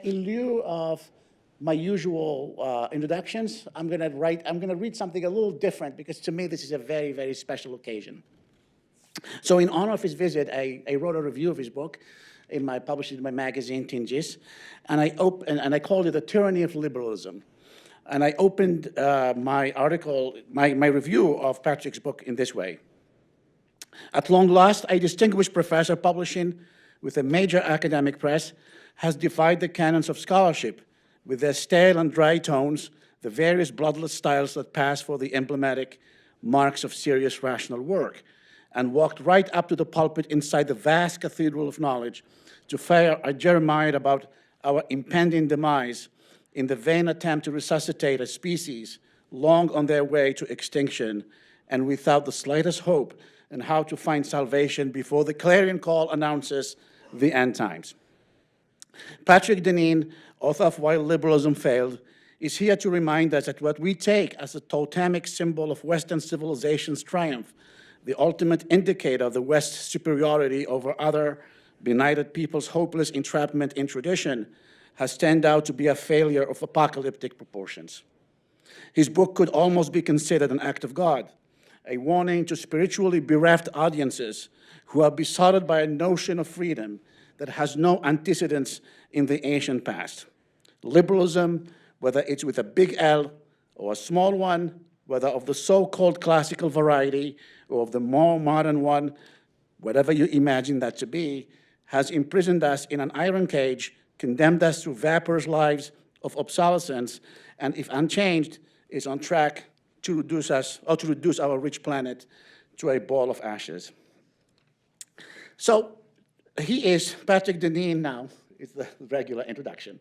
in lieu of my usual introductions, I'm going to read something a little different because to me this is a very, very special occasion. So in honor of his visit, I wrote a review of his book published in my magazine, Tinges, and I called it The Tyranny of Liberalism. And I opened my article, my review of Patrick's book in this way. At long last, a distinguished professor publishing with a major academic press has defied the canons of scholarship with their stale and dry tones, the various bloodless styles that pass for the emblematic marks of serious rational work, and walked right up to the pulpit inside the vast cathedral of knowledge to fire a Jeremiah about our impending demise in the vain attempt to resuscitate a species long on their way to extinction and without the slightest hope in how to find salvation before the clarion call announces the end times. Patrick Deneen, author of Why Liberalism Failed, is here to remind us that what we take as a totemic symbol of Western civilization's triumph, the ultimate indicator of the West's superiority over other benighted people's hopeless entrapment in tradition, has turned out to be a failure of apocalyptic proportions. His book could almost be considered an act of God, a warning to spiritually bereft audiences who are besotted by a notion of freedom that has no antecedents in the ancient past. Liberalism, whether it's with a big L or a small one, whether of the so-called classical variety or of the more modern one, whatever you imagine that to be, has imprisoned us in an iron cage, condemned us to vaporous lives of obsolescence, and if unchanged, is on track to reduce us, or to reduce our rich planet to a ball of ashes. So he is, Patrick Deneen now, is the regular introduction,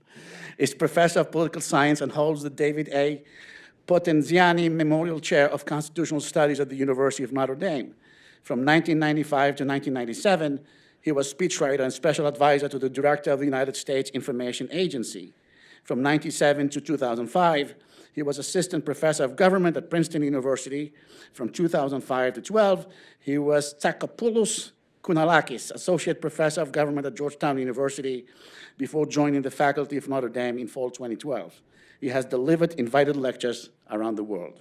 is professor of political science and holds the David A. Potenziani Memorial Chair of Constitutional Studies at the University of Notre Dame. From 1995 to 1997, he was speechwriter and special advisor to the director of the United States Information Agency. From 1997 to 2005, he was assistant professor of government at Princeton University. From 2005 to 12, he was Tsakopoulos Kounalakis, associate professor of government at Georgetown University, before joining the faculty of Notre Dame in fall 2012. He has delivered invited lectures around the world.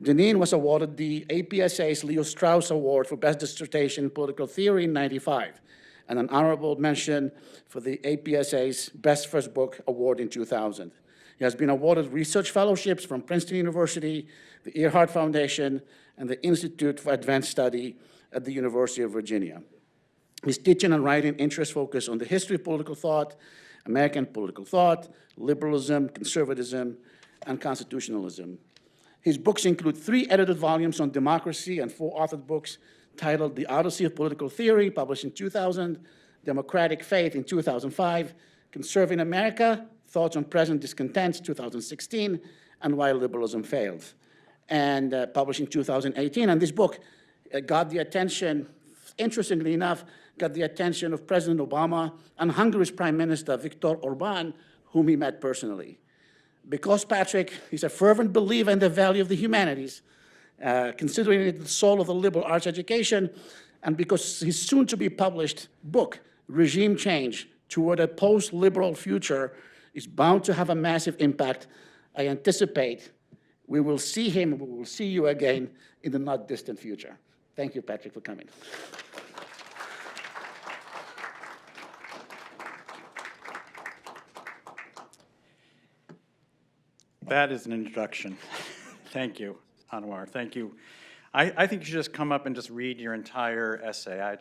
Deneen was awarded the APSA's Leo Strauss Award for Best Dissertation in Political Theory in '95, and an honorable mention for the APSA's Best First Book Award in 2000. He has been awarded research fellowships from Princeton University, the Earhart Foundation, and the Institute for Advanced Study at the University of Virginia. His teaching and writing interests focus on the history of political thought, American political thought, liberalism, conservatism, and constitutionalism. His books include 3 edited volumes on democracy and 4 authored books titled The Odyssey of Political Theory, published in 2000, Democratic Faith in 2005, Conserving America, Thoughts on Present Discontents, 2016, and Why Liberalism Failed, and published in 2018. And this book got the attention, interestingly enough, got the attention of President Obama and Hungary's Prime Minister, Viktor Orban, whom he met personally. Because Patrick is a fervent believer in the value of the humanities, considering it the soul of the liberal arts education, and because his soon-to-be published book, Regime Change Toward a Post-Liberal Future, is bound to have a massive impact, I anticipate we will see him, we will see you again in the not distant future. Thank you, Patrick, for coming. That is an introduction. Thank you, Anouar. Thank you. I think you should just come up and just read your entire essay.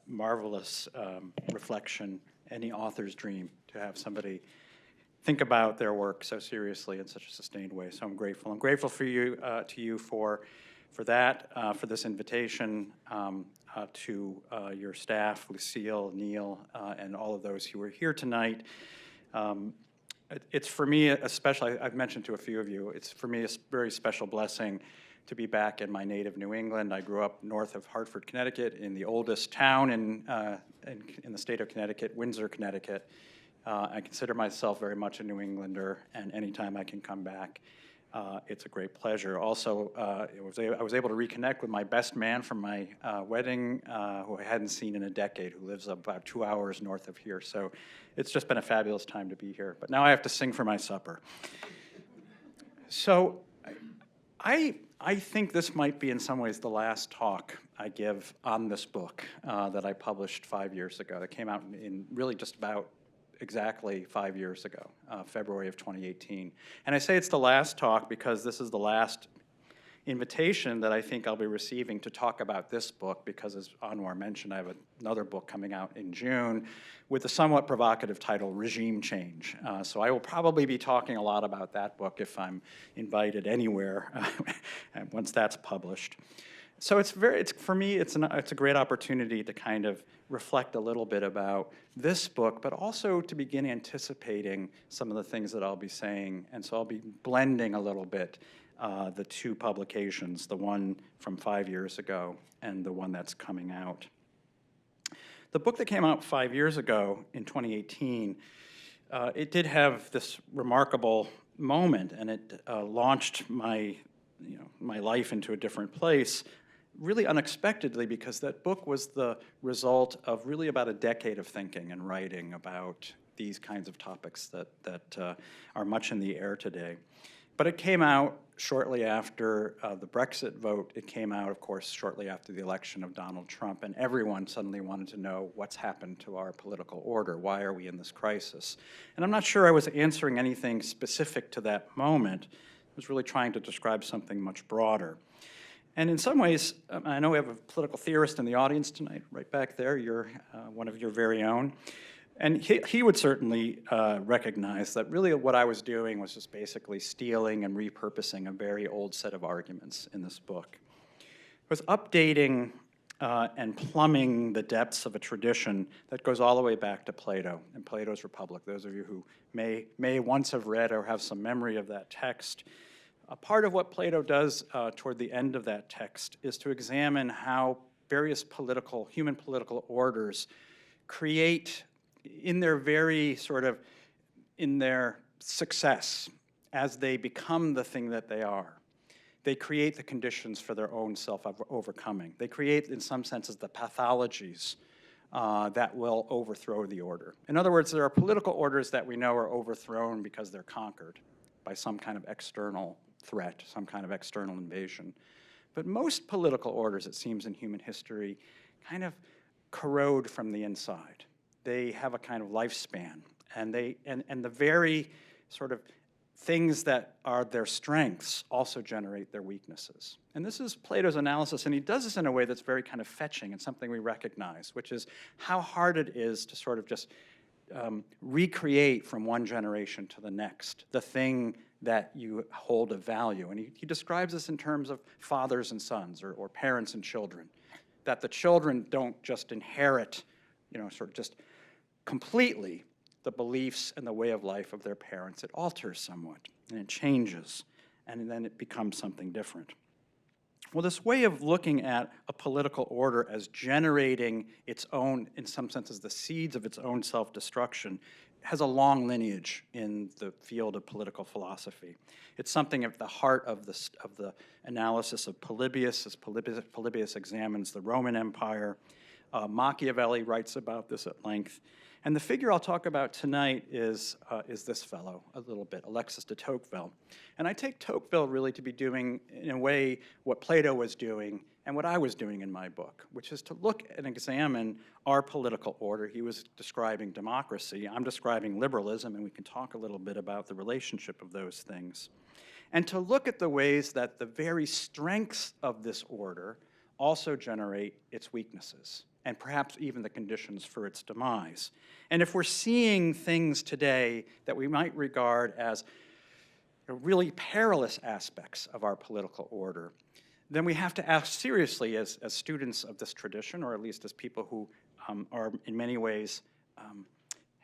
Marvelous reflection, any author's dream to have somebody think about their work so seriously in such a sustained way. So I'm grateful. I'm grateful for you, to you for that, for this invitation, to your staff, Lucille, Neil, and all of those who are here tonight. It's for me a special, I've mentioned to a few of you, it's for me a very special blessing to be back in my native New England. I grew up north of Hartford, Connecticut, in the oldest town in the state of Connecticut, Windsor, Connecticut. I consider myself very much a New Englander, and anytime I can come back, It's a great pleasure. Also, I was able to reconnect with my best man from my wedding, who I hadn't seen in a decade, who lives about 2 hours north of here. So it's just been a fabulous time to be here. But now I have to sing for my supper. So I think this might be in some ways the last talk I give on this book that I published 5 years ago. That came out in really just about exactly 5 years ago, February of 2018. And I say it's the last talk because this is the last invitation that I think I'll be receiving to talk about this book, because as Anouar mentioned, I have another book coming out in June with a somewhat provocative title, Regime Change. So I will probably be talking a lot about that book if I'm invited anywhere once that's published. So for me, it's a great opportunity to kind of reflect a little bit about this book, but also to begin anticipating some of the things that I'll be saying. And so I'll be blending a little bit the two publications, the one from 5 years ago and the one that's coming out. The book that came out 5 years ago in 2018, it did have this remarkable moment, and it launched my life into a different place, really unexpectedly, because that book was the result of really about a decade of thinking and writing about these kinds of topics that are much in the air today. But it came out shortly after the Brexit vote. It came out, of course, shortly after the election of Donald Trump, and everyone suddenly wanted to know what's happened to our political order. Why are we in this crisis? And I'm not sure I was answering anything specific to that moment. I was really trying to describe something much broader. And in some ways, I know we have a political theorist in the audience tonight, right back there. You're one of your very own. And he would certainly recognize that really what I was doing was just basically stealing and repurposing a very old set of arguments in this book. It was updating and plumbing the depths of a tradition that goes all the way back to Plato and Plato's Republic. Those of you who may once have read or have some memory of that text, a part of what Plato does toward the end of that text is to examine how various human political orders create, in their very in their success, as they become the thing that they are, they create the conditions for their own self-overcoming. They create, in some senses, the pathologies that will overthrow the order. In other words, there are political orders that we know are overthrown because they're conquered by some kind of external threat, some kind of external invasion. But most political orders, it seems, in human history kind of corrode from the inside. They have a kind of lifespan, and the very sort of things that are their strengths also generate their weaknesses. And this is Plato's analysis, and he does this in a way that's very kind of fetching and something we recognize, which is how hard it is to sort of just recreate from one generation to the next the thing that you hold of value. And he describes this in terms of fathers and sons, or parents and children, that the children don't just inherit, sort of just completely the beliefs and the way of life of their parents. It alters somewhat, and it changes, and then it becomes something different. Well, this way of looking at a political order as generating its own, in some senses, the seeds of its own self-destruction, has a long lineage in the field of political philosophy. It's something at the heart of the analysis of Polybius, as Polybius examines the Roman Empire. Machiavelli writes about this at length. And the figure I'll talk about tonight is this fellow, a little bit, Alexis de Tocqueville. And I take Tocqueville really to be doing, in a way, what Plato was doing and what I was doing in my book, which is to look and examine our political order. He was describing democracy. I'm describing liberalism, and we can talk a little bit about the relationship of those things. And to look at the ways that the very strengths of this order also generate its weaknesses, and perhaps even the conditions for its demise. And if we're seeing things today that we might regard as really perilous aspects of our political order, then we have to ask seriously as students of this tradition, or at least as people who are in many ways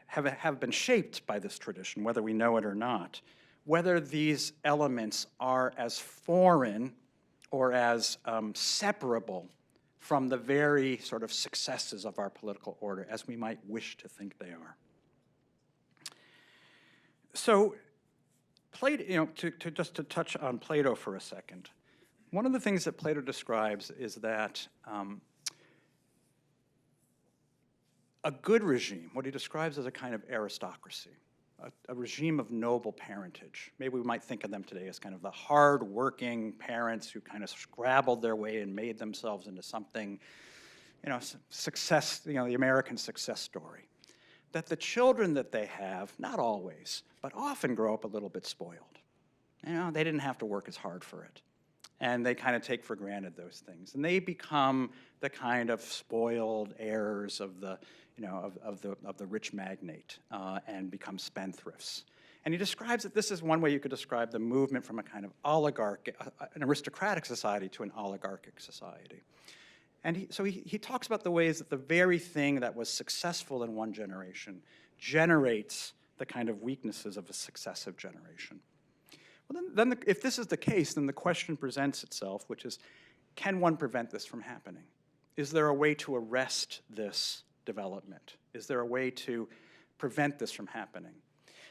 have been shaped by this tradition, whether we know it or not, whether these elements are as foreign or as separable from the very sort of successes of our political order as we might wish to think they are. So Plato, just to touch on Plato for a second, one of the things that Plato describes is that a good regime, what he describes as a kind of aristocracy, a regime of noble parentage. Maybe we might think of them today as kind of the hard-working parents who kind of scrabbled their way and made themselves into something, success, the American success story. That the children that they have, not always, but often grow up a little bit spoiled. They didn't have to work as hard for it. And they kind of take for granted those things. And they become the kind of spoiled heirs of the, of the rich magnate and become spendthrifts. And he describes that this is one way you could describe the movement from a kind of an aristocratic society to an oligarchic society. And so he talks about the ways that the very thing that was successful in one generation generates the kind of weaknesses of a successive generation. Well, then if this is the case, then the question presents itself, which is, can one prevent this from happening? Is there a way to arrest this development? Is there a way to prevent this from happening?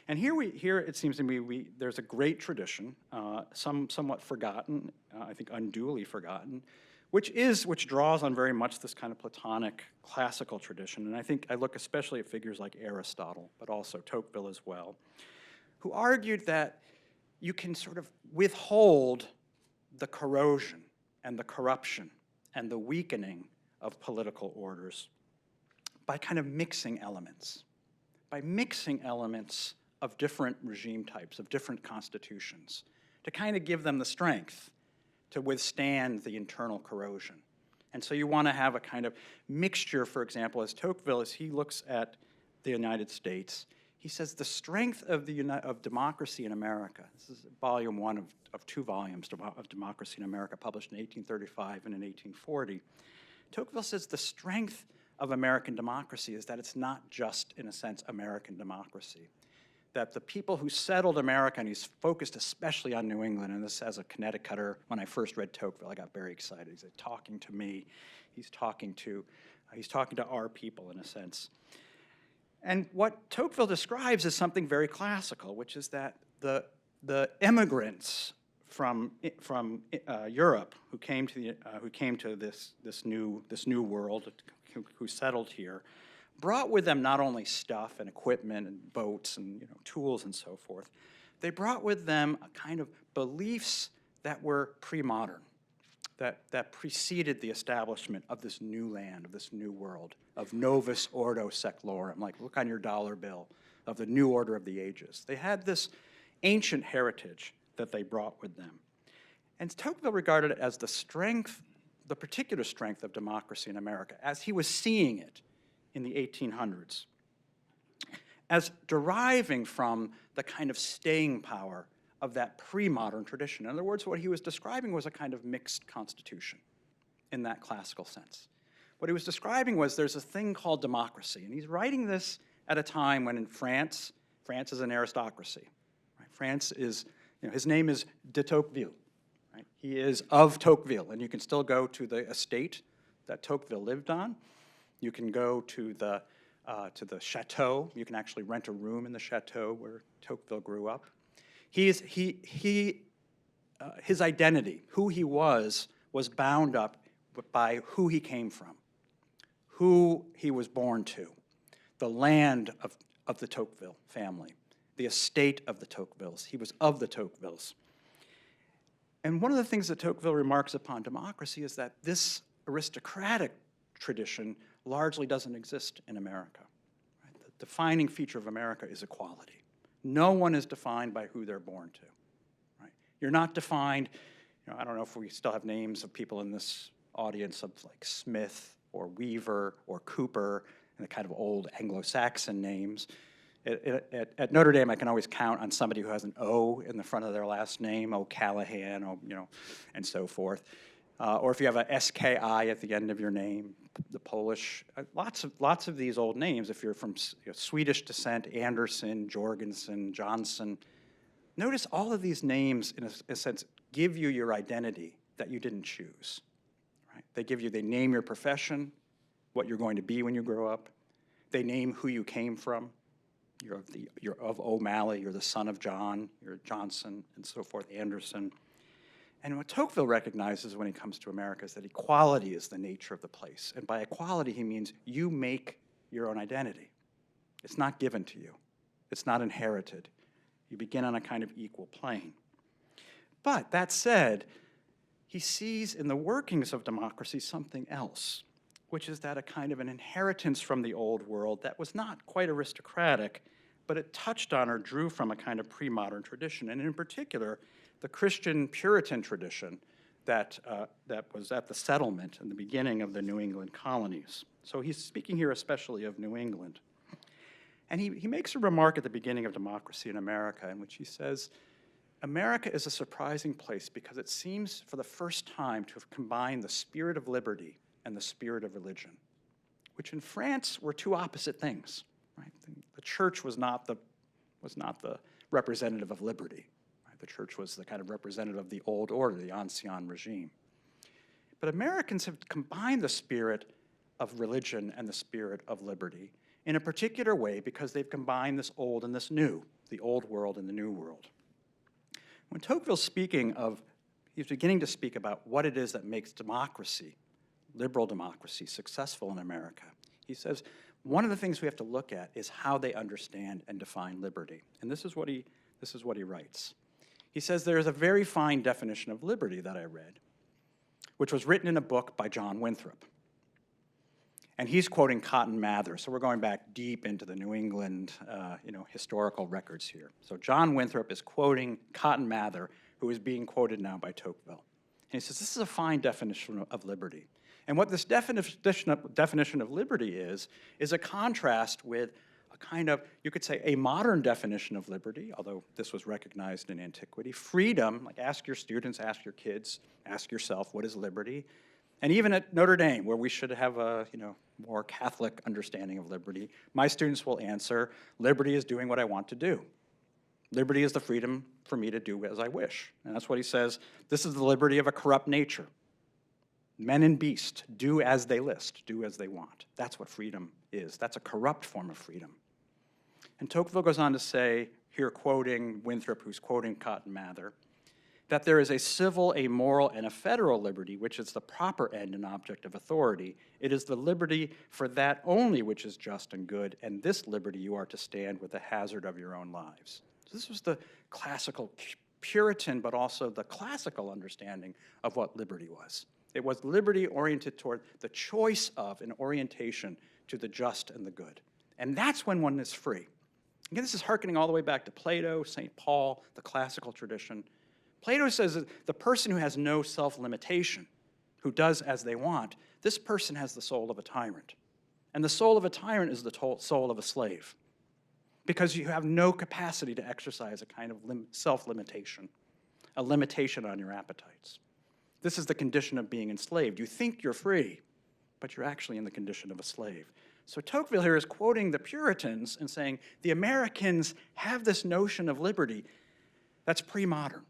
And here it seems to me there's a great tradition, somewhat forgotten, I think unduly forgotten, which draws on very much this kind of Platonic classical tradition. And I think I look especially at figures like Aristotle, but also Tocqueville as well, who argued that you can sort of withhold the corrosion and the corruption and the weakening of political orders by kind of mixing elements, of different regime types, of different constitutions, to kind of give them the strength to withstand the internal corrosion. And so you want to have a kind of mixture, for example, as Tocqueville, as he looks at the United States, he says the strength of democracy in America, this is volume 1 of 2 volumes of Democracy in America, published in 1835 and in 1840. Tocqueville says the strength of American democracy is that it's not just, in a sense, American democracy. That the people who settled America, and he's focused especially on New England, and this as a Connecticutter, when I first read Tocqueville, I got very excited. He's talking to me, he's talking to our people, in a sense. And what Tocqueville describes is something very classical, which is that the immigrants from Europe who came to this new world, who settled here, brought with them not only stuff and equipment and boats and tools and so forth. They brought with them a kind of beliefs that were pre-modern, that preceded the establishment of this new land, of this new world, of novus ordo seclorum, like look on your dollar bill, of the new order of the ages. They had this ancient heritage that they brought with them. And Tocqueville regarded it as the particular strength of democracy in America, as he was seeing it in the 1800s, as deriving from the kind of staying power of that pre-modern tradition. In other words, what he was describing was a kind of mixed constitution in that classical sense. What he was describing was there's a thing called democracy, and he's writing this at a time when in France is an aristocracy. Right? France is, his name is de Tocqueville. Right? He is of Tocqueville, and you can still go to the estate that Tocqueville lived on. You can go to the chateau. You can actually rent a room in the chateau where Tocqueville grew up. His identity, who he was bound up by who he came from, who he was born to, the land of the Tocqueville family, the estate of the Tocquevilles. He was of the Tocquevilles. And one of the things that Tocqueville remarks upon democracy is that this aristocratic tradition largely doesn't exist in America. Right? The defining feature of America is equality. No one is defined by who they're born to. Right? You're not defined, I don't know if we still have names of people in this audience of like Smith or Weaver or Cooper and the kind of old Anglo-Saxon names. At Notre Dame, I can always count on somebody who has an O in the front of their last name, O'Callahan, and so forth. Or if you have a SKI at the end of your name, the Polish, lots of these old names, if you're from Swedish descent, Anderson, Jorgensen, Johnson. Notice all of these names, in a sense, give you your identity that you didn't choose. Right? They name your profession, what you're going to be when you grow up. They name who you came from. you're of O'Malley, you're the son of John, you're Johnson, and so forth, Anderson. And what Tocqueville recognizes when he comes to America is that equality is the nature of the place. And by equality, he means you make your own identity. It's not given to you. It's not inherited. You begin on a kind of equal plane. But that said, he sees in the workings of democracy something else, which is that a kind of an inheritance from the old world that was not quite aristocratic, but it touched on or drew from a kind of pre-modern tradition, and in particular, the Christian Puritan tradition that was at the settlement in the beginning of the New England colonies. So he's speaking here especially of New England. And he makes a remark at the beginning of Democracy in America in which he says, America is a surprising place because it seems for the first time to have combined the spirit of liberty and the spirit of religion, which in France were two opposite things. Right? The church was not the representative of liberty. Right? The church was the kind of representative of the old order, the ancien regime. But Americans have combined the spirit of religion and the spirit of liberty in a particular way because they've combined this old and this new, the old world and the new world. When Tocqueville's speaking of, he's beginning to speak about what it is that makes democracy, liberal democracy, successful in America. He says, one of the things we have to look at is how they understand and define liberty. And this is what he writes. He says, there is a very fine definition of liberty that I read, which was written in a book by John Winthrop. And he's quoting Cotton Mather, so we're going back deep into the New England historical records here. So John Winthrop is quoting Cotton Mather, who is being quoted now by Tocqueville. And he says, this is a fine definition of liberty. And what this definition of liberty is a contrast with a kind of, you could say, a modern definition of liberty, although this was recognized in antiquity. Freedom, like ask your students, ask your kids, ask yourself, what is liberty? And even at Notre Dame, where we should have a more Catholic understanding of liberty, my students will answer, liberty is doing what I want to do. Liberty is the freedom for me to do as I wish. And that's what he says, this is the liberty of a corrupt nature. Men and beast do as they list, do as they want. That's what freedom is. That's a corrupt form of freedom. And Tocqueville goes on to say, here quoting Winthrop, who's quoting Cotton Mather, that there is a civil, a moral, and a federal liberty, which is the proper end and object of authority. It is the liberty for that only which is just and good, and this liberty you are to stand with the hazard of your own lives. So this was the classical Puritan, but also the classical understanding of what liberty was. It was liberty oriented toward the choice of an orientation to the just and the good. And that's when one is free. Again, this is hearkening all the way back to Plato, St. Paul, the classical tradition. Plato says that the person who has no self-limitation, who does as they want, this person has the soul of a tyrant. And the soul of a tyrant is the soul of a slave, because you have no capacity to exercise a kind of self-limitation, a limitation on your appetites. This is the condition of being enslaved. You think you're free, but you're actually in the condition of a slave. So Tocqueville here is quoting the Puritans and saying, the Americans have this notion of liberty that's pre-modern.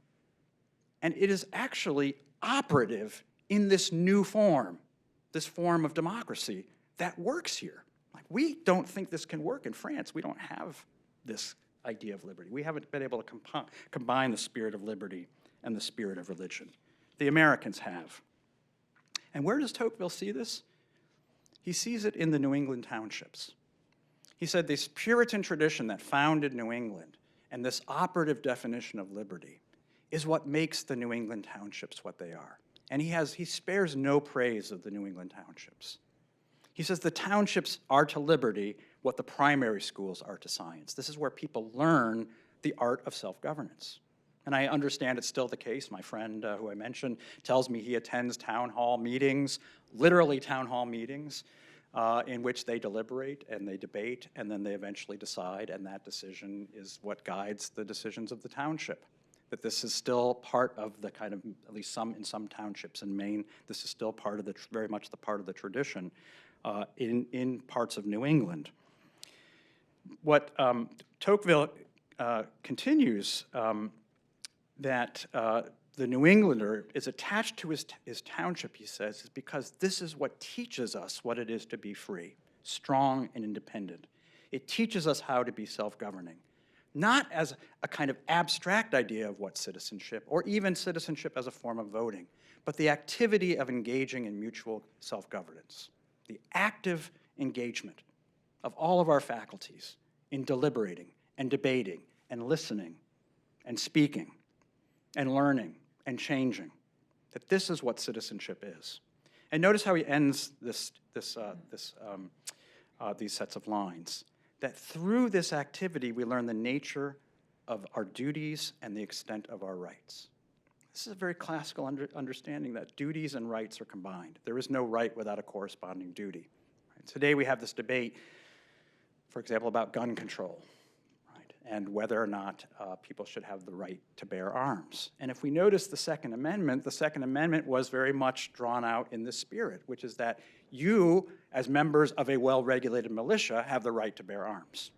And it is actually operative in this new form, this form of democracy that works here. Like, we don't think this can work in France. We don't have this idea of liberty. We haven't been able to combine the spirit of liberty and the spirit of religion. The Americans have. And where does Tocqueville see this? He sees it in the New England townships. He said this Puritan tradition that founded New England and this operative definition of liberty is what makes the New England townships what they are. And he spares no praise of the New England townships. He says the townships are to liberty what the primary schools are to science. This is where people learn the art of self-governance. And I understand it's still the case. My friend who I mentioned tells me he attends town hall meetings, literally town hall meetings, in which they deliberate and they debate, and then they eventually decide, and that decision is what guides the decisions of the township. That this is still part of the kind of, at least in some townships in Maine, this is still part of very much the part of the tradition in parts of New England. What Tocqueville continues that the New Englander is attached to his township, he says, is because this is what teaches us what it is to be free, strong and independent. It teaches us how to be self-governing, not as a kind of abstract idea of what citizenship, or even citizenship as a form of voting, but the activity of engaging in mutual self-governance, the active engagement of all of our faculties in deliberating and debating and listening and speaking and learning and changing, that this is what citizenship is. And notice how he ends these sets of lines, that through this activity we learn the nature of our duties and the extent of our rights. This is a very classical understanding that duties and rights are combined. There is no right without a corresponding duty. Right? Today we have this debate, for example, about gun control, right? And whether or not people should have the right to bear arms. And if we notice the Second Amendment was very much drawn out in this spirit, which is that you, as members of a well-regulated militia, have the right to bear arms.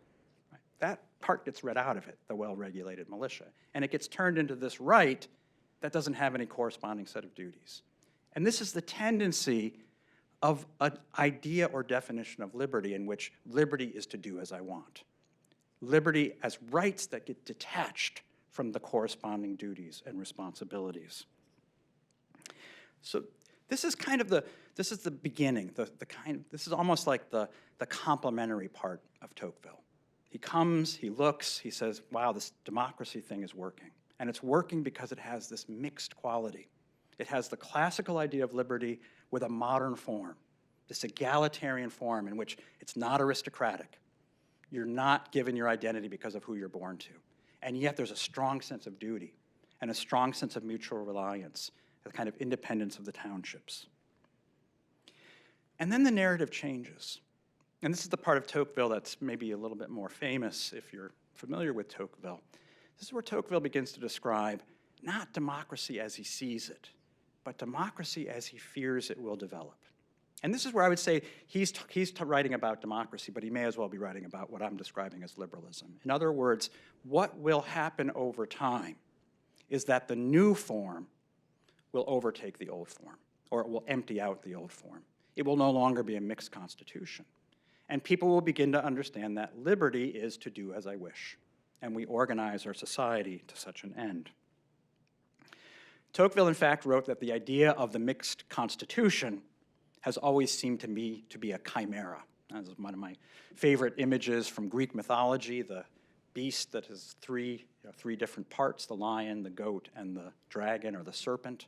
Right? That part gets read out of it, the well-regulated militia. And it gets turned into this right that doesn't have any corresponding set of duties. And this is the tendency of an idea or definition of liberty in which liberty is to do as I want. Liberty as rights that get detached from the corresponding duties and responsibilities. So this is kind of the beginning, this is almost like the complementary part of Tocqueville. He comes, he looks, he says, wow, this democracy thing is working. And it's working because it has this mixed quality. It has the classical idea of liberty with a modern form, this egalitarian form in which it's not aristocratic. You're not given your identity because of who you're born to. And yet there's a strong sense of duty and a strong sense of mutual reliance, the kind of independence of the townships. And then the narrative changes. And this is the part of Tocqueville that's maybe a little bit more famous if you're familiar with Tocqueville. This is where Tocqueville begins to describe not democracy as he sees it, but democracy as he fears it will develop. And this is where I would say he's writing about democracy, but he may as well be writing about what I'm describing as liberalism. In other words, what will happen over time is that the new form will overtake the old form, or it will empty out the old form. It will no longer be a mixed constitution. And people will begin to understand that liberty is to do as I wish. And we organize our society to such an end. Tocqueville, in fact, wrote that the idea of the mixed constitution has always seemed to me to be a chimera. That's one of my favorite images from Greek mythology, the beast that has three different parts, the lion, the goat, and the dragon or the serpent.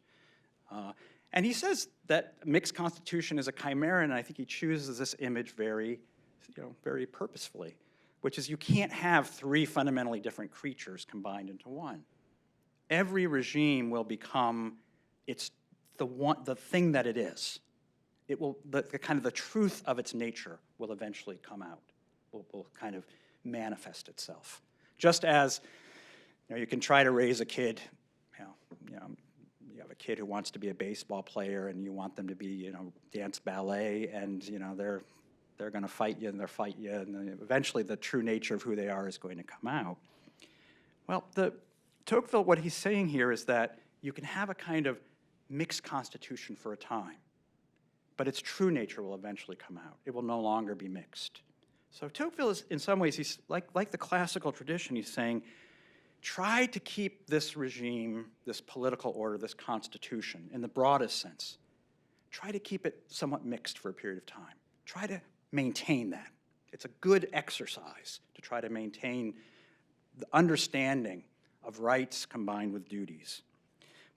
And he says that mixed constitution is a chimera, and I think he chooses this image very purposefully, which is you can't have three fundamentally different creatures combined into one. Every regime will become the thing that it is. It will, the kind of the truth of its nature will eventually come out, will kind of manifest itself. Just as you can try to raise a kid, you have a kid who wants to be a baseball player and you want them to be, dance ballet, and they're going to fight you and they'll fight you, and then eventually the true nature of who they are is going to come out. Well, Tocqueville, what he's saying here is that you can have a kind of mixed constitution for a time, but its true nature will eventually come out. It will no longer be mixed. So Tocqueville is, in some ways, he's like the classical tradition, he's saying, try to keep this regime, this political order, this constitution, in the broadest sense, try to keep it somewhat mixed for a period of time. Try to maintain that. It's a good exercise to try to maintain the understanding of rights combined with duties.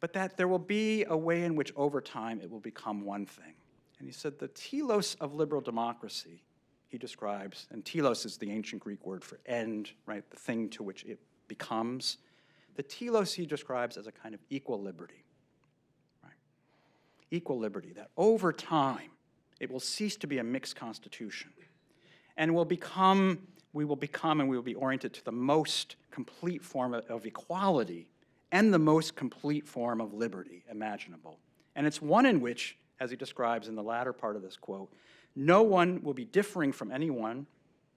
But that there will be a way in which over time it will become one thing. And he said the telos of liberal democracy, he describes, and telos is the ancient Greek word for end, right, the thing to which it becomes. The telos he describes as a kind of equal liberty, right? Equal liberty, that over time it will cease to be a mixed constitution and we will be oriented to the most complete form of equality and the most complete form of liberty imaginable. And it's one in which, as he describes in the latter part of this quote, no one will be differing from anyone,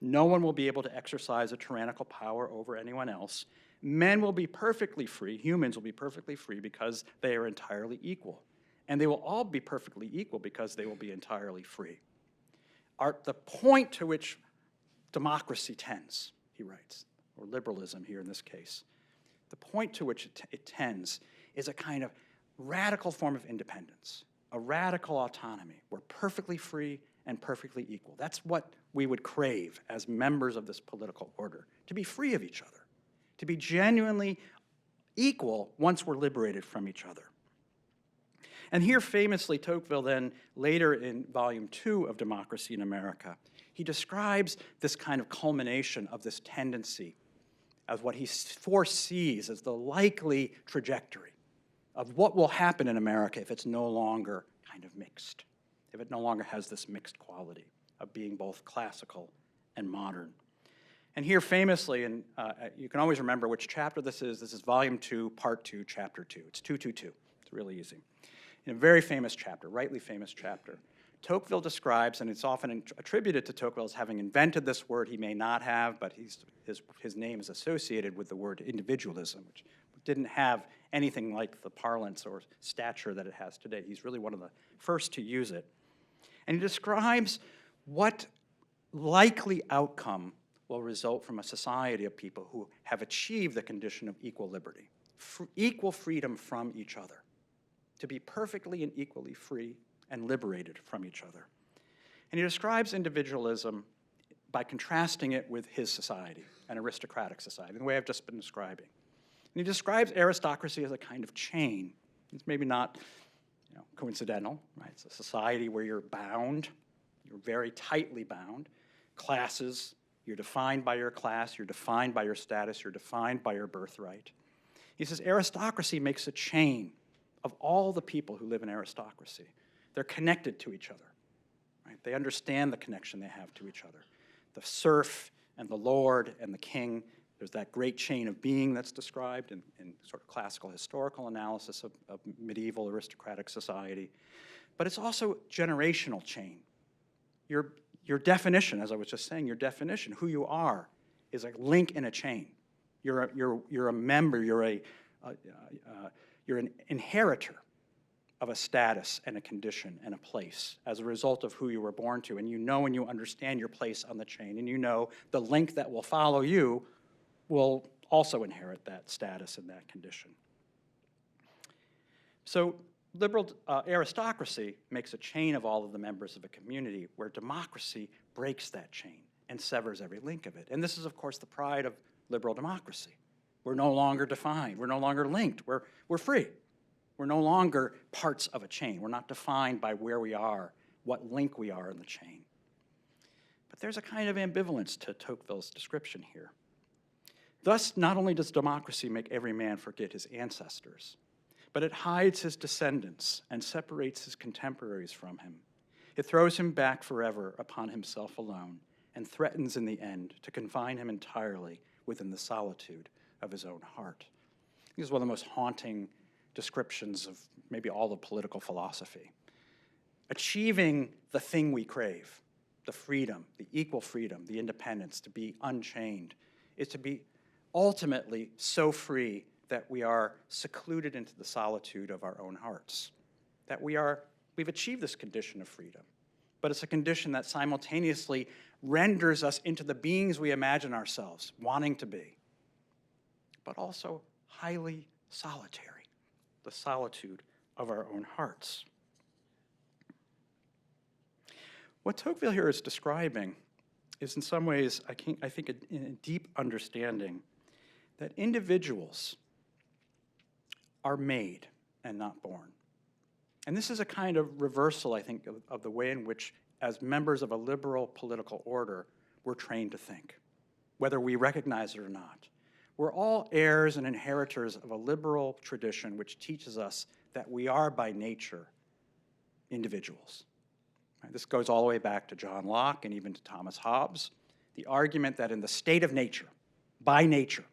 no one will be able to exercise a tyrannical power over anyone else, men will be perfectly free, humans will be perfectly free because they are entirely equal. And they will all be perfectly equal because they will be entirely free. The point to which democracy tends, he writes, or liberalism here in this case, the point to which it tends is a kind of radical form of independence, a radical autonomy. We're perfectly free and perfectly equal. That's what we would crave as members of this political order, to be free of each other, to be genuinely equal once we're liberated from each other. And here famously, Tocqueville then, later in volume 2 of Democracy in America, he describes this kind of culmination of this tendency as what he foresees as the likely trajectory of what will happen in America if it's no longer kind of mixed, if it no longer has this mixed quality of being both classical and modern. And here famously, and you can always remember which chapter this is volume 2, part 2, chapter 2. It's 222, it's really easy. In a very famous chapter, rightly famous chapter, Tocqueville describes, and it's often attributed to Tocqueville as having invented this word. He may not have, but his name is associated with the word individualism, which didn't have anything like the parlance or stature that it has today. He's really one of the first to use it. And he describes what likely outcome will result from a society of people who have achieved the condition of equal liberty, equal freedom from each other, to be perfectly and equally free and liberated from each other. And he describes individualism by contrasting it with his society, an aristocratic society, the way I've just been describing. And he describes aristocracy as a kind of chain. It's maybe not coincidental, right? It's a society where you're bound, you're very tightly bound. Classes, you're defined by your class, you're defined by your status, you're defined by your birthright. He says aristocracy makes a chain of all the people who live in aristocracy. They're connected to each other, right? They understand the connection they have to each other. The serf and the lord and the king, there's that great chain of being that's described in sort of classical historical analysis of medieval aristocratic society. But it's also generational chain. Your definition, as I was just saying, your definition, who you are, is a link in a chain. You're a member, you're an inheritor of a status and a condition and a place as a result of who you were born to. And you know and you understand your place on the chain, and you know the link that will follow you will also inherit that status and that condition. So liberal aristocracy makes a chain of all of the members of a community, where democracy breaks that chain and severs every link of it. And this is, of course, the pride of liberal democracy. We're no longer defined. We're no longer linked. We're free. We're no longer parts of a chain. We're not defined by where we are, what link we are in the chain. But there's a kind of ambivalence to Tocqueville's description here. Thus, not only does democracy make every man forget his ancestors, but it hides his descendants and separates his contemporaries from him. It throws him back forever upon himself alone and threatens in the end to confine him entirely within the solitude of his own heart. This is one of the most haunting descriptions of maybe all of political philosophy. Achieving the thing we crave, the freedom, the equal freedom, the independence, to be unchained, is to be ultimately so free that we are secluded into the solitude of our own hearts, that we've achieved this condition of freedom, but it's a condition that simultaneously renders us into the beings we imagine ourselves wanting to be, but also highly solitary, the solitude of our own hearts. What Tocqueville here is describing is in some ways, I think, a deep understanding that individuals are made and not born. And this is a kind of reversal, I think, of the way in which, as members of a liberal political order, we're trained to think, whether we recognize it or not. We're all heirs and inheritors of a liberal tradition which teaches us that we are by nature individuals. Right? This goes all the way back to John Locke and even to Thomas Hobbes. The argument that in the state of nature, by nature,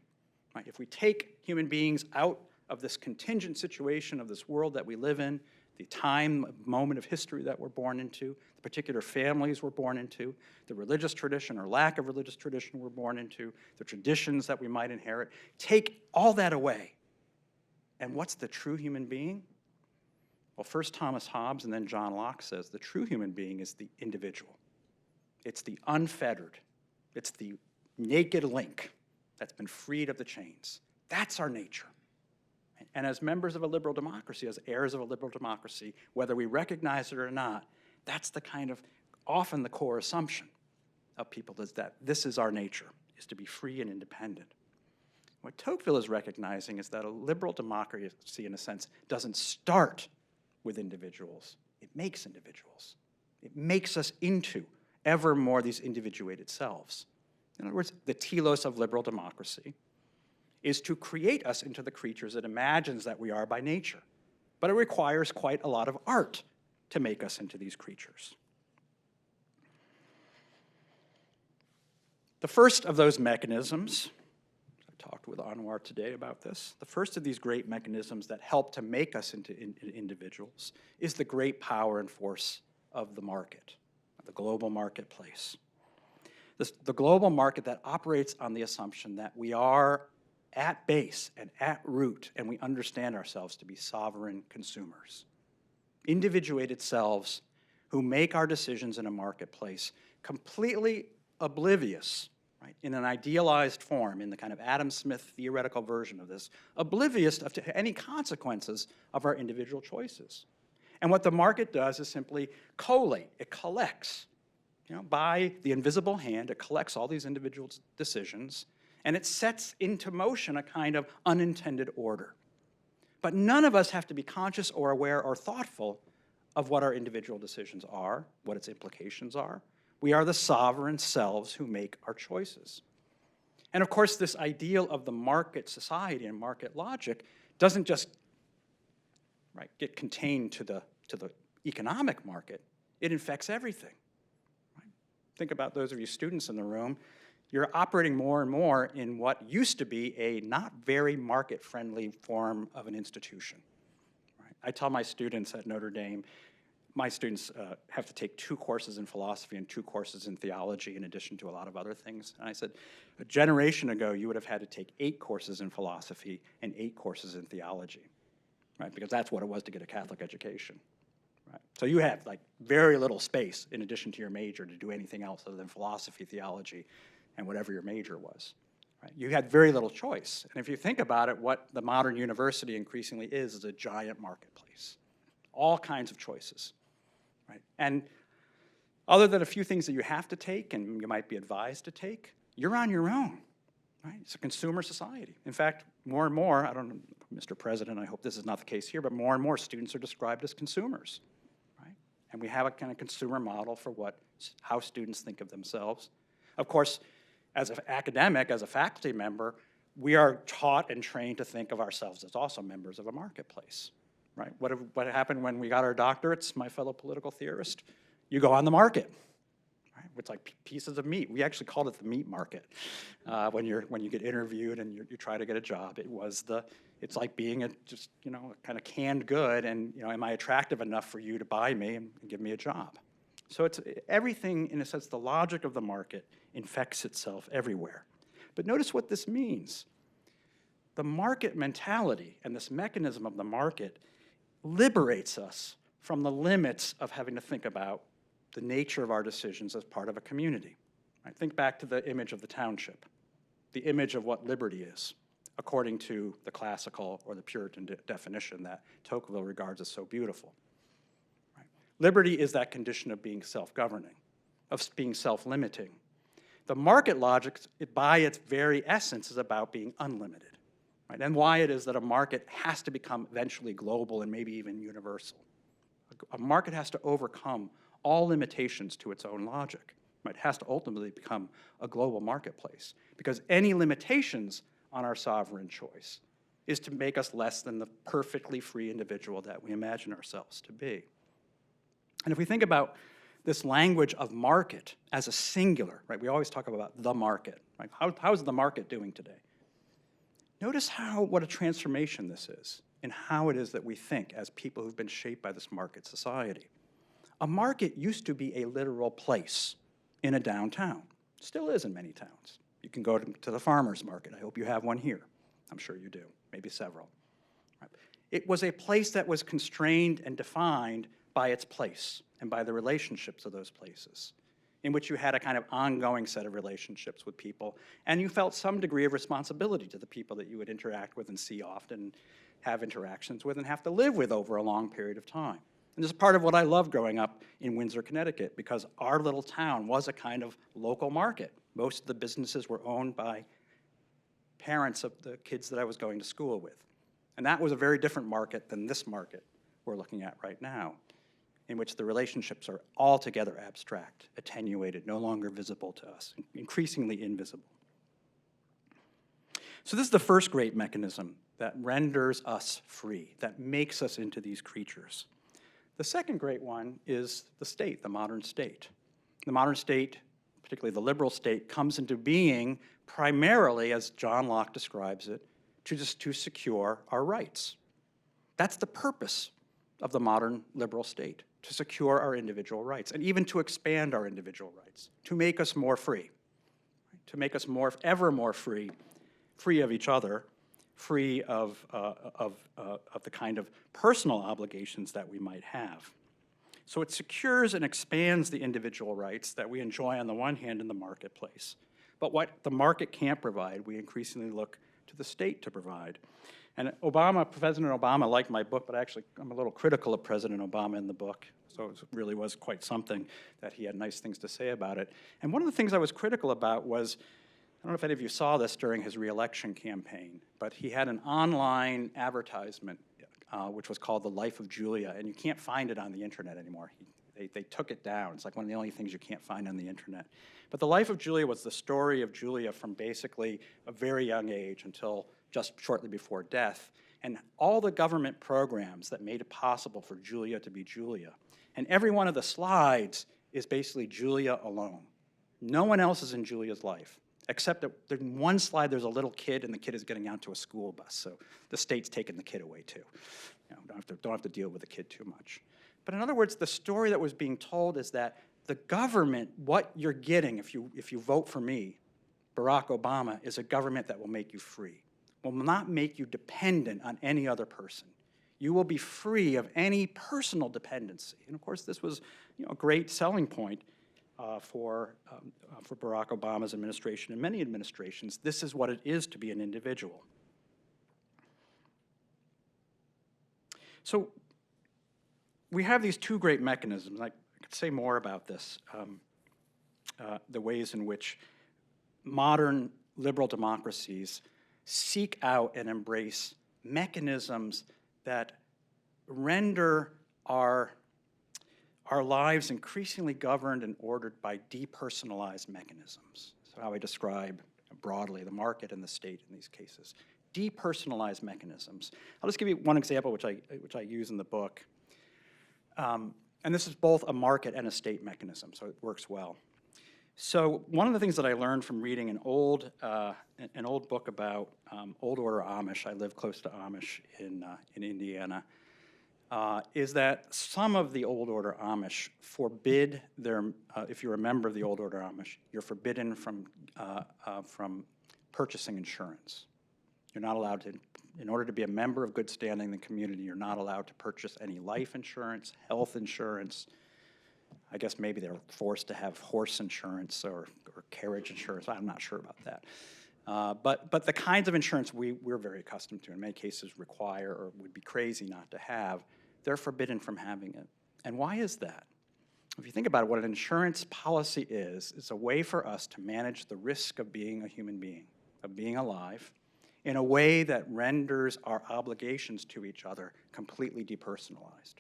right, if we take human beings out of this contingent situation of this world that we live in, the time, moment of history that we're born into, the particular families we're born into, the religious tradition or lack of religious tradition we're born into, the traditions that we might inherit, take all that away. And what's the true human being? Well, first Thomas Hobbes and then John Locke says the true human being is the individual. It's the unfettered, It's the naked link that's been freed of the chains. That's our nature. And as members of a liberal democracy, as heirs of a liberal democracy, whether we recognize it or not, that's the kind of, often the core assumption of people is that this is our nature, is to be free and independent. What Tocqueville is recognizing is that a liberal democracy, in a sense, doesn't start with individuals. It makes individuals. It makes us into ever more these individuated selves. In other words, the telos of liberal democracy is to create us into the creatures it imagines that we are by nature. But it requires quite a lot of art to make us into these creatures. The first of those mechanisms, I talked with Anouar today about this, the first of these great mechanisms that help to make us into individuals is the great power and force of the market, the global marketplace. The global market that operates on the assumption that we are at base and at root, and we understand ourselves to be sovereign consumers. Individuated selves who make our decisions in a marketplace completely oblivious, right, in an idealized form, in the kind of Adam Smith theoretical version of this, oblivious to any consequences of our individual choices. And what the market does is simply collate, it collects. By the invisible hand, it collects all these individual decisions, and it sets into motion a kind of unintended order. But none of us have to be conscious or aware or thoughtful of what our individual decisions are, what its implications are. We are the sovereign selves who make our choices. And of course, this ideal of the market society and market logic doesn't just get contained to the economic market. It infects everything. Think about those of you students in the room. You're operating more and more in what used to be a not very market-friendly form of an institution. Right? I tell my students at Notre Dame, my students have to take 2 courses in philosophy and 2 courses in theology in addition to a lot of other things. And I said, a generation ago, you would have had to take 8 courses in philosophy and 8 courses in theology, right? Because that's what it was to get a Catholic education. Right. So you have very little space in addition to your major to do anything else other than philosophy, theology, and whatever your major was. Right. You had very little choice. And if you think about it, what the modern university increasingly is a giant marketplace. All kinds of choices. Right. And other than a few things that you have to take and you might be advised to take, you're on your own. Right. It's a consumer society. In fact, more and more, I don't know, Mr. President, I hope this is not the case here, but more and more students are described as consumers. And we have a kind of consumer model for how students think of themselves. Of course, as an academic, as a faculty member, we are taught and trained to think of ourselves as also members of a marketplace. Right? What happened when we got our doctorates, my fellow political theorist? You go on the market. Right? It's like pieces of meat. We actually called it the meat market. When you get interviewed and you try to get a job, it's like being a kind of canned good, and am I attractive enough for you to buy me and give me a job? So it's everything, in a sense, the logic of the market infects itself everywhere. But notice what this means. The market mentality and this mechanism of the market liberates us from the limits of having to think about the nature of our decisions as part of a community. Right? Think back to the image of the township, the image of what liberty is, according to the classical or the Puritan definition that Tocqueville regards as so beautiful. Right? Liberty is that condition of being self-governing, of being self-limiting. The market logic, by its very essence, is about being unlimited. Right? And why it is that a market has to become eventually global and maybe even universal. A market has to overcome all limitations to its own logic. Right? It has to ultimately become a global marketplace, because any limitations on our sovereign choice is to make us less than the perfectly free individual that we imagine ourselves to be. And if we think about this language of market as a singular, right? We always talk about the market. Right? How is the market doing today? Notice what a transformation this is in how it is that we think as people who've been shaped by this market society. A market used to be a literal place in a downtown. Still is in many towns. You can go to the farmer's market. I hope you have one here. I'm sure you do, maybe several. Right. It was a place that was constrained and defined by its place and by the relationships of those places. in which you had a kind of ongoing set of relationships with people, and you felt some degree of responsibility to the people that you would interact with and see often, have interactions with, and have to live with over a long period of time. And this is part of what I loved growing up in Windsor, Connecticut, because our little town was a kind of local market. Most of the businesses were owned by parents of the kids that I was going to school with. And that was a very different market than this market we're looking at right now, in which the relationships are altogether abstract, attenuated, no longer visible to us, increasingly invisible. So this is the first great mechanism that renders us free, that makes us into these creatures. The second great one is the state, the modern state. The modern state, particularly the liberal state, comes into being primarily, as John Locke describes it, to secure our rights. That's the purpose of the modern liberal state, to secure our individual rights, and even to expand our individual rights, to make us more free, to make us ever more free, free of each other, free of the kind of personal obligations that we might have. So it secures and expands the individual rights that we enjoy on the one hand in the marketplace. But what the market can't provide, we increasingly look to the state to provide. And President Obama liked my book, but actually I'm a little critical of President Obama in the book, so it really was quite something that he had nice things to say about it. And one of the things I was critical about was, I don't know if any of you saw this during his re-election campaign, but he had an online advertisement which was called The Life of Julia, and you can't find it on the internet anymore. They took it down. It's like one of the only things you can't find on the internet. But The Life of Julia was the story of Julia from basically a very young age until just shortly before death, and all the government programs that made it possible for Julia to be Julia. And every one of the slides is basically Julia alone. No one else is in Julia's life, except that in one slide there's a little kid and the kid is getting onto a school bus, so the state's taking the kid away too. You know, don't have to deal with the kid too much. But in other words, the story that was being told is that the government, what you're getting if you vote for me, Barack Obama, is a government that will make you free, will not make you dependent on any other person. You will be free of any personal dependency. And of course, this was, you know, a great selling point for Barack Obama's administration and many administrations. This is what it is to be an individual. So we have these two great mechanisms. I could say more about this, the ways in which modern liberal democracies seek out and embrace mechanisms that render our lives increasingly governed and ordered by depersonalized mechanisms. So how I describe broadly the market and the state in these cases. Depersonalized mechanisms. I'll just give you one example which I use in the book. And this is both a market and a state mechanism, so it works well. So one of the things that I learned from reading an old book about Old Order Amish, I live close to Amish in Indiana, is that some of the Old Order Amish forbid their, if you're a member of the Old Order Amish, you're forbidden from purchasing insurance. You're not allowed to, in order to be a member of good standing in the community, you're not allowed to purchase any life insurance, health insurance. I guess maybe they're forced to have horse insurance or carriage insurance. I'm not sure about that. But the kinds of insurance we're very accustomed to, in many cases require or would be crazy not to have, they're forbidden from having it. And why is that? If you think about it, what an insurance policy is a way for us to manage the risk of being a human being, of being alive, in a way that renders our obligations to each other completely depersonalized.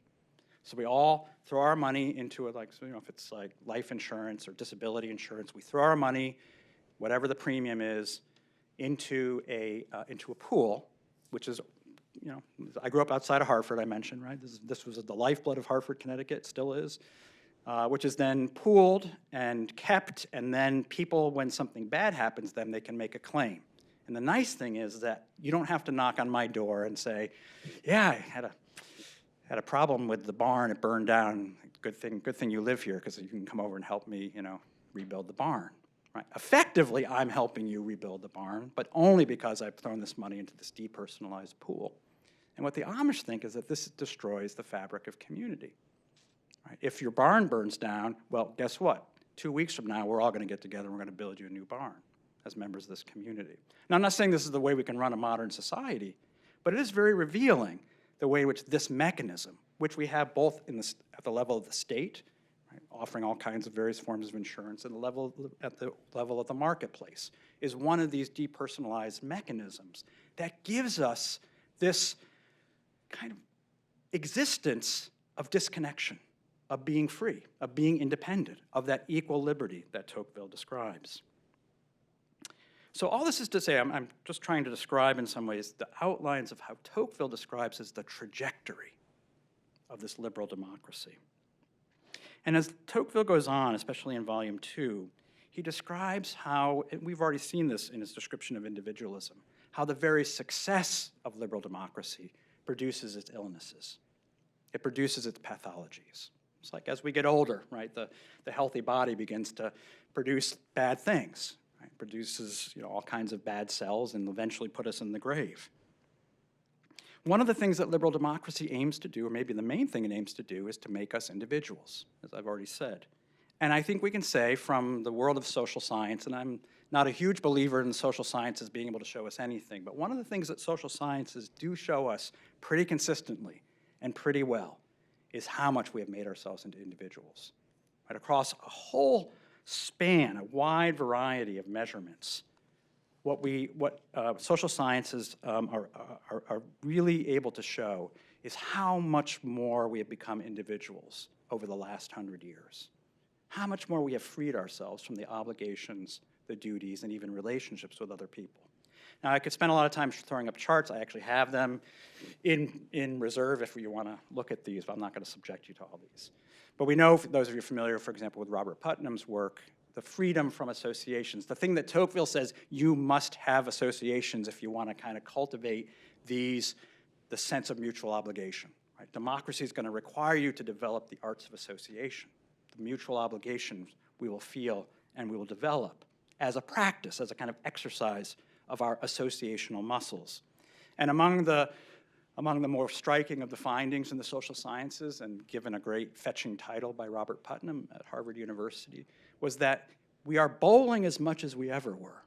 So we all throw our money into it, like, so, you know, if it's like life insurance or disability insurance, we throw our money, whatever the premium is, into a pool, which is, you know, I grew up outside of Hartford, I mentioned, right? This was the lifeblood of Hartford, Connecticut, still is, which is then pooled and kept, and then people, when something bad happens, then they can make a claim. And the nice thing is that you don't have to knock on my door and say, yeah, I had a problem with the barn, it burned down. Good thing you live here, because you can come over and help me, you know, rebuild the barn. Right? Effectively, I'm helping you rebuild the barn, but only because I've thrown this money into this depersonalized pool. And what the Amish think is that this destroys the fabric of community. Right? If your barn burns down, well, guess what? 2 weeks from now, we're all going to get together and we're going to build you a new barn as members of this community. Now, I'm not saying this is the way we can run a modern society, but it is very revealing the way in which this mechanism, which we have both at the level of the state, right, offering all kinds of various forms of insurance, and at the level of the marketplace, is one of these depersonalized mechanisms that gives us this kind of existence of disconnection, of being free, of being independent, of that equal liberty that Tocqueville describes. So all this is to say, I'm just trying to describe in some ways the outlines of how Tocqueville describes as the trajectory of this liberal democracy. And as Tocqueville goes on, especially in Volume 2, he describes how, and we've already seen this in his description of individualism, how the very success of liberal democracy produces its illnesses. It produces its pathologies. It's like as we get older, right, the healthy body begins to produce bad things, right? Produces all kinds of bad cells and eventually put us in the grave. One of the things that liberal democracy aims to do, or maybe the main thing it aims to do, is to make us individuals, as I've already said. And I think we can say from the world of social science, and I'm not a huge believer in social sciences being able to show us anything, but one of the things that social sciences do show us pretty consistently and pretty well is how much we have made ourselves into individuals. Right? Across a whole span, a wide variety of measurements, what social sciences are really able to show is how much more we have become individuals over the last 100 years. How much more we have freed ourselves from the obligations, the duties, and even relationships with other people. Now, I could spend a lot of time throwing up charts. I actually have them in reserve if you want to look at these, but I'm not going to subject you to all these. But we know, for those of you familiar, for example, with Robert Putnam's work, the freedom from associations, the thing that Tocqueville says you must have associations if you want to kind of cultivate the sense of mutual obligation. Right? Democracy is going to require you to develop the arts of association. The mutual obligations we will feel and we will develop as a practice, as a kind of exercise of our associational muscles. And among the more striking of the findings in the social sciences, and given a great fetching title by Robert Putnam at Harvard University, was that we are bowling as much as we ever were,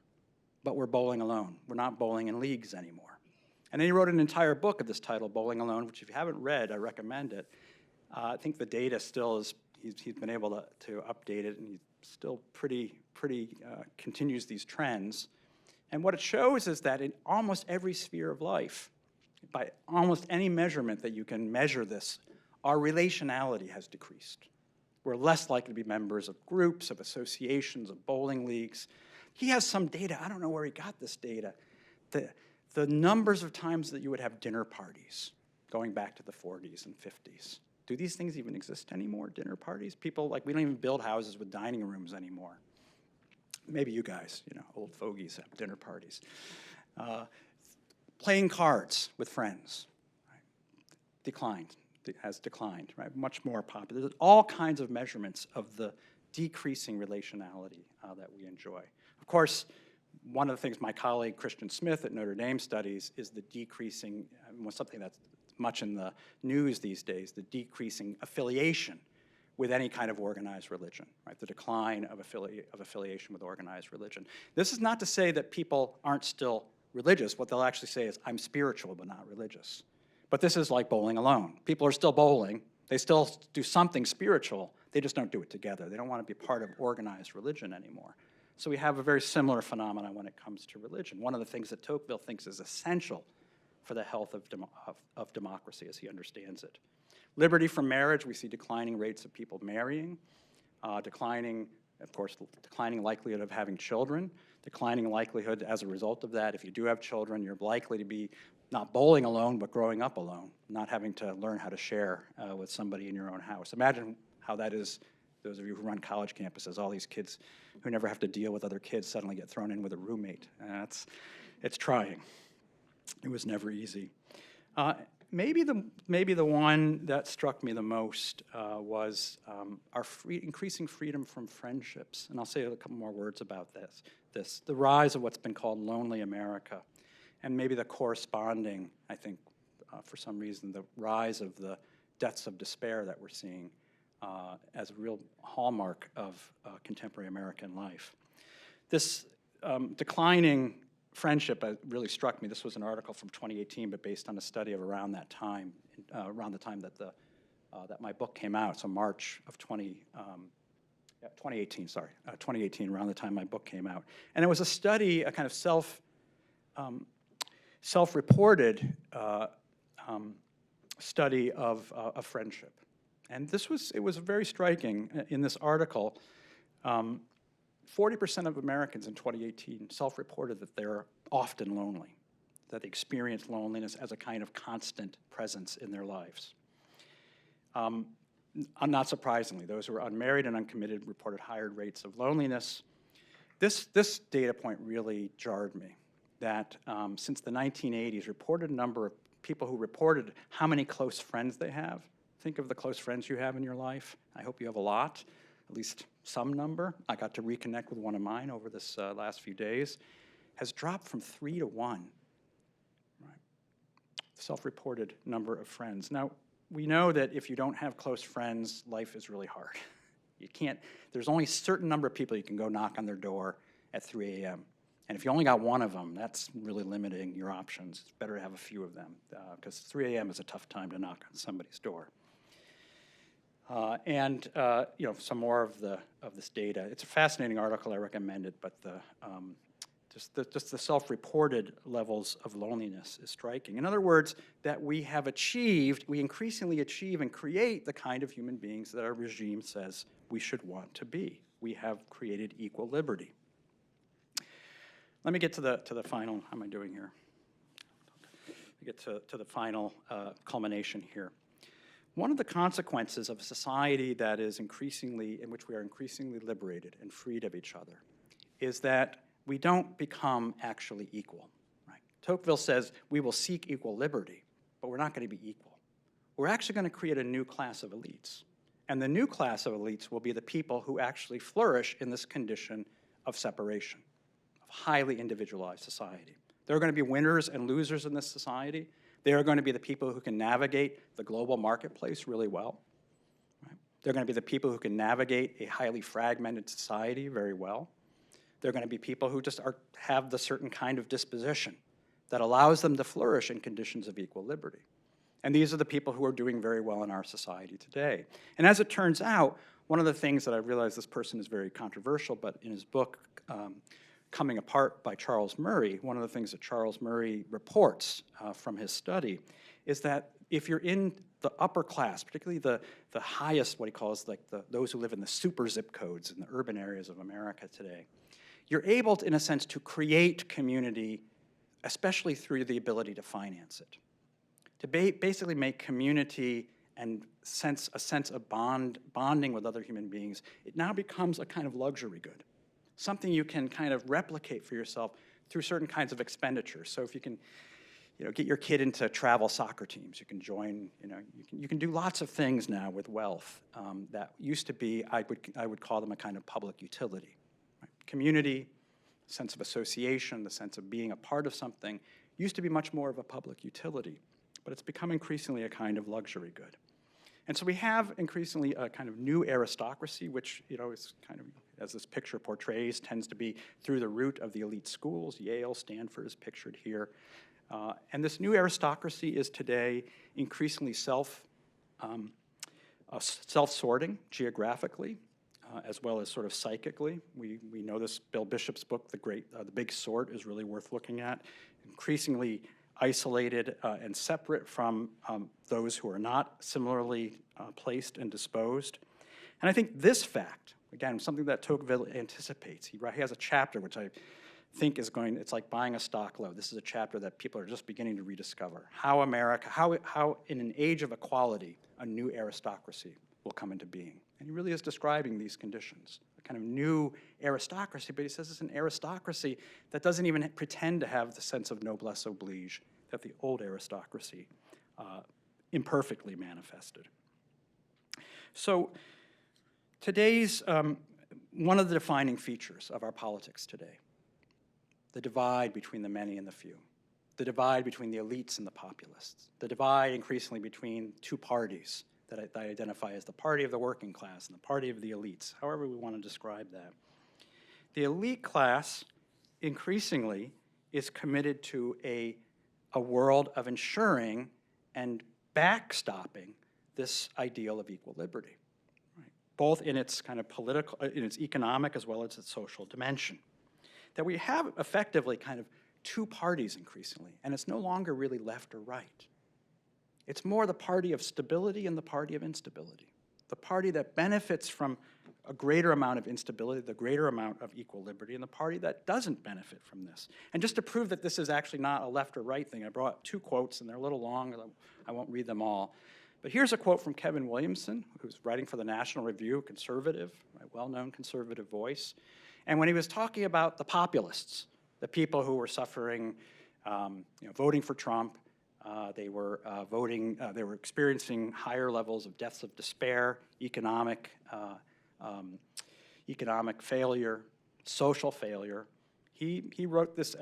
but we're bowling alone. We're not bowling in leagues anymore. And then he wrote an entire book of this title, Bowling Alone, which if you haven't read, I recommend it. I think the data still is, he's been able to update it, and he still pretty continues these trends. And what it shows is that in almost every sphere of life, by almost any measurement that you can measure this, our relationality has decreased. We're less likely to be members of groups, of associations, of bowling leagues. He has some data. I don't know where he got this data. The numbers of times that you would have dinner parties going back to the 40s and 50s. Do these things even exist anymore, dinner parties? People, we don't even build houses with dining rooms anymore. Maybe you guys, old fogies have dinner parties. Playing cards with friends, right? Has declined, right? Much more popular. There's all kinds of measurements of the decreasing relationality that we enjoy. Of course, one of the things my colleague Christian Smith at Notre Dame studies is the decreasing, something that's much in the news these days, the decreasing affiliation with any kind of organized religion, right? The decline of affiliation with organized religion. This is not to say that people aren't still religious. What they'll actually say is, I'm spiritual but not religious. But this is like bowling alone. People are still bowling. They still do something spiritual. They just don't do it together. They don't want to be part of organized religion anymore. So we have a very similar phenomenon when it comes to religion. One of the things that Tocqueville thinks is essential for the health of democracy as he understands it. Liberty from marriage, we see declining rates of people marrying, declining likelihood of having children, declining likelihood as a result of that. If you do have children, you're likely to be not bowling alone, but growing up alone, not having to learn how to share with somebody in your own house. Imagine how that is, those of you who run college campuses, all these kids who never have to deal with other kids suddenly get thrown in with a roommate. It's trying. It was never easy. Maybe the one that struck me the most was our increasing freedom from friendships. And I'll say a couple more words about this. The rise of what's been called lonely America, and maybe the corresponding, I think, for some reason, the rise of the deaths of despair that we're seeing as a real hallmark of contemporary American life. This declining friendship really struck me. This was an article from 2018, but based on a study of around that time, around the time that that my book came out, so March of 2018, sorry, 2018, around the time my book came out. And it was a study, a kind of self-reported study of friendship. And it was very striking in this article. 40% of Americans in 2018 self-reported that they're often lonely, that they experience loneliness as a kind of constant presence in their lives. Not surprisingly, those who were unmarried and uncommitted reported higher rates of loneliness. This data point really jarred me, that since the 1980s, reported number of people who reported how many close friends they have. Think of the close friends you have in your life. I hope you have a lot, at least some number. I got to reconnect with one of mine over this last few days. Has dropped from 3 to 1. Right? Self-reported number of friends. Now, we know that if you don't have close friends, life is really hard. You can't, there's only a certain number of people you can go knock on their door at 3 a.m. And if you only got one of them, that's really limiting your options. It's better to have a few of them, because 3 a.m. is a tough time to knock on somebody's door. You know, some more of this data. It's a fascinating article. I recommend it, but just the self-reported levels of loneliness is striking. In other words, that we increasingly achieve and create the kind of human beings that our regime says we should want to be. We have created equal liberty. Let me get to the final, how am I doing here? Let me get to the final culmination here. One of the consequences of a society that is in which we are increasingly liberated and freed of each other, is that we don't become actually equal. Right? Tocqueville says we will seek equal liberty, but we're not going to be equal. We're actually going to create a new class of elites. And the new class of elites will be the people who actually flourish in this condition of separation, of highly individualized society. There are going to be winners and losers in this society. They are going to be the people who can navigate the global marketplace really well. Right? They're going to be the people who can navigate a highly fragmented society very well. They're going to be people who just have the certain kind of disposition that allows them to flourish in conditions of equal liberty. And these are the people who are doing very well in our society today. And as it turns out, one of the things that I realize this person is very controversial, but in his book, Coming Apart by Charles Murray, one of the things that Charles Murray reports from his study is that if you're in the upper class, particularly the highest, what he calls like those who live in the super zip codes in the urban areas of America today, you're able to, in a sense, to create community, especially through the ability to finance it. To basically make community and a sense of bonding with other human beings, it now becomes a kind of luxury good. Something you can kind of replicate for yourself through certain kinds of expenditures. So if you can, get your kid into travel soccer teams, you can join, you can do lots of things now with wealth that used to be, I would call them a kind of public utility. Right? Community, sense of association, the sense of being a part of something, used to be much more of a public utility, but it's become increasingly a kind of luxury good. And so we have increasingly a kind of new aristocracy, which, is kind of, as this picture portrays, tends to be through the root of the elite schools. Yale, Stanford is pictured here. And this new aristocracy is today increasingly self-sorting geographically, as well as sort of psychically. We know this, Bill Bishop's book, The Big Sort, is really worth looking at. Increasingly isolated and separate from those who are not similarly placed and disposed. And I think this fact, again, something that Tocqueville anticipates. He has a chapter which I think it's like buying a stock low. This is a chapter that people are just beginning to rediscover. How in an age of equality, a new aristocracy will come into being. And he really is describing these conditions, a kind of new aristocracy, but he says it's an aristocracy that doesn't even pretend to have the sense of noblesse oblige that the old aristocracy imperfectly manifested. So today's, one of the defining features of our politics today, the divide between the many and the few, the divide between the elites and the populists, the divide increasingly between two parties, that I identify as the party of the working class and the party of the elites, however we want to describe that. The elite class increasingly is committed to a world of ensuring and backstopping this ideal of equal liberty, right? Both in its kind of political, in its economic as well as its social dimension. That we have effectively kind of two parties increasingly, and it's no longer really left or right. It's more the party of stability and the party of instability. The party that benefits from a greater amount of instability, the greater amount of equal liberty, and the party that doesn't benefit from this. And just to prove that this is actually not a left or right thing, I brought two quotes, and they're a little long, I won't read them all. But here's a quote from Kevin Williamson, who's writing for the National Review, conservative, a well-known conservative voice. And when he was talking about the populists, the people who were suffering, voting for Trump, they were experiencing higher levels of deaths of despair, economic failure, social failure. He wrote this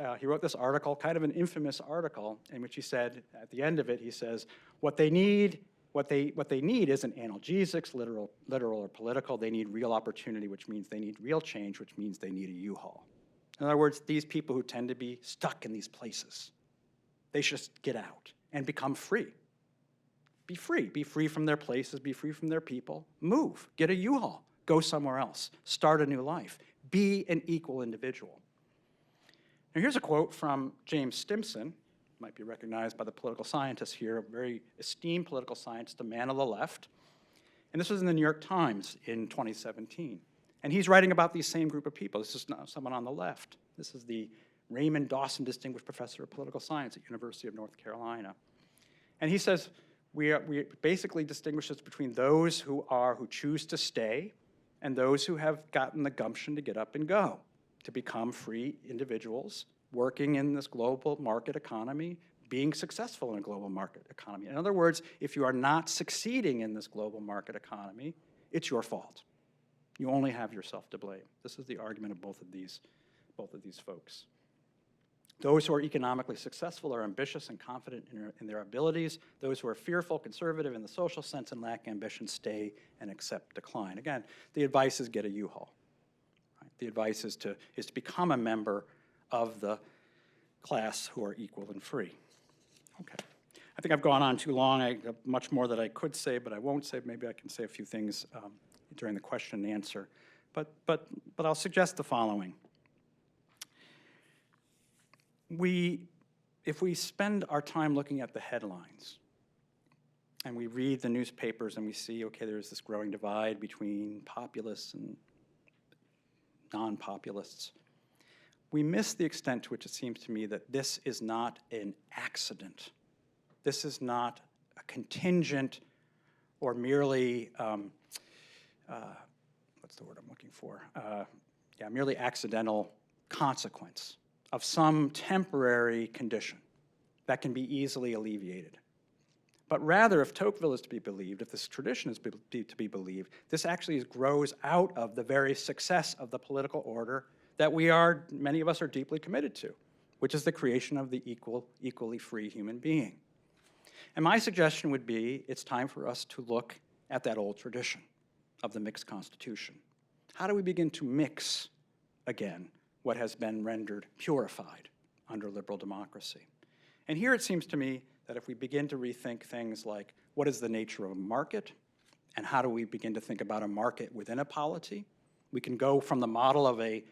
article, kind of an infamous article, in which he said, at the end of it, he says, what they need isn't analgesics, literal or political. They need real opportunity, which means they need real change, which means they need a U-Haul. In other words, these people who tend to be stuck in these places, they should just get out and become free. Be free from their places, be free from their people, move, get a U-Haul, go somewhere else, start a new life, be an equal individual. Now here's a quote from James Stimson, might be recognized by the political scientists here, a very esteemed political scientist, a man of the left. And this was in the New York Times in 2017. And he's writing about these same group of people. This is not someone on the left. This is the Raymond Dawson Distinguished Professor of Political Science at University of North Carolina. And he says, we basically distinguishes between those who choose to stay and those who have gotten the gumption to get up and go, to become free individuals working in this global market economy, being successful in a global market economy. In other words, if you are not succeeding in this global market economy, it's your fault. You only have yourself to blame. This is the argument of both of these folks. Those who are economically successful are ambitious and confident in their abilities. Those who are fearful, conservative in the social sense, and lack ambition stay and accept decline. Again, the advice is get a U-Haul. Right? The advice is to become a member of the class who are equal and free. Okay. I think I've gone on too long. I have much more that I could say, but I won't say. Maybe I can say a few things during the question and answer. But I'll suggest the following. If we spend our time looking at the headlines and we read the newspapers and we see, okay, there's this growing divide between populists and non-populists, we miss the extent to which it seems to me that this is not an accident. This is not a contingent or merely, what's the word I'm looking for? Merely accidental consequence of some temporary condition that can be easily alleviated. But rather, if Tocqueville is to be believed, if this tradition is to be believed, this actually grows out of the very success of the political order that many of us are deeply committed to, which is the creation of the equally free human being. And my suggestion would be, it's time for us to look at that old tradition of the mixed constitution. How do we begin to mix again what has been rendered purified under liberal democracy? And here it seems to me that if we begin to rethink things like what is the nature of a market and how do we begin to think about a market within a polity, we can go from the model of a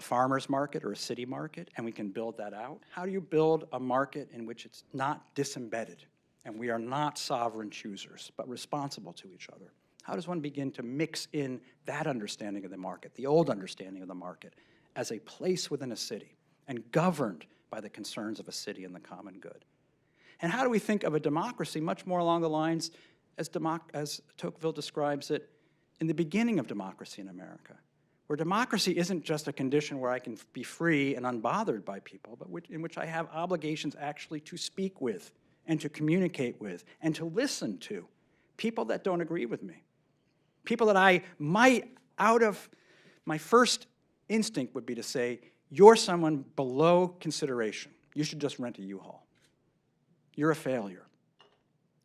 farmer's market or a city market, and we can build that out. How do you build a market in which it's not disembedded and we are not sovereign choosers but responsible to each other? How does one begin to mix in that understanding of the market, the old understanding of the market, as a place within a city and governed by the concerns of a city and the common good? And how do we think of a democracy much more along the lines as Tocqueville describes it in the beginning of democracy in America, where democracy isn't just a condition where I can be free and unbothered by people, but in which I have obligations actually to speak with and to communicate with and to listen to people that don't agree with me. People that I might, out of my first instinct would be to say, you're someone below consideration. You should just rent a U-Haul. You're a failure.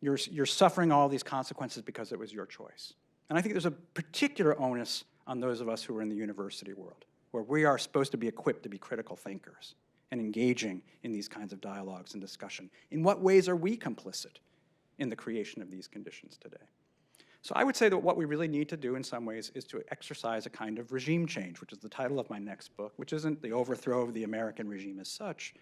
You're suffering all these consequences because it was your choice. And I think there's a particular onus on those of us who are in the university world, where we are supposed to be equipped to be critical thinkers and engaging in these kinds of dialogues and discussion. In what ways are we complicit in the creation of these conditions today? So I would say that what we really need to do in some ways is to exercise a kind of regime change, which is the title of my next book, which isn't the overthrow of the American regime as such,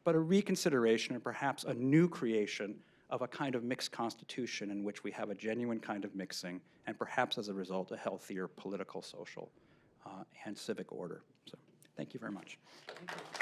but a reconsideration and perhaps a new creation of a kind of mixed constitution in which we have a genuine kind of mixing and perhaps as a result a healthier political, social, and civic order. So thank you very much. Thank you.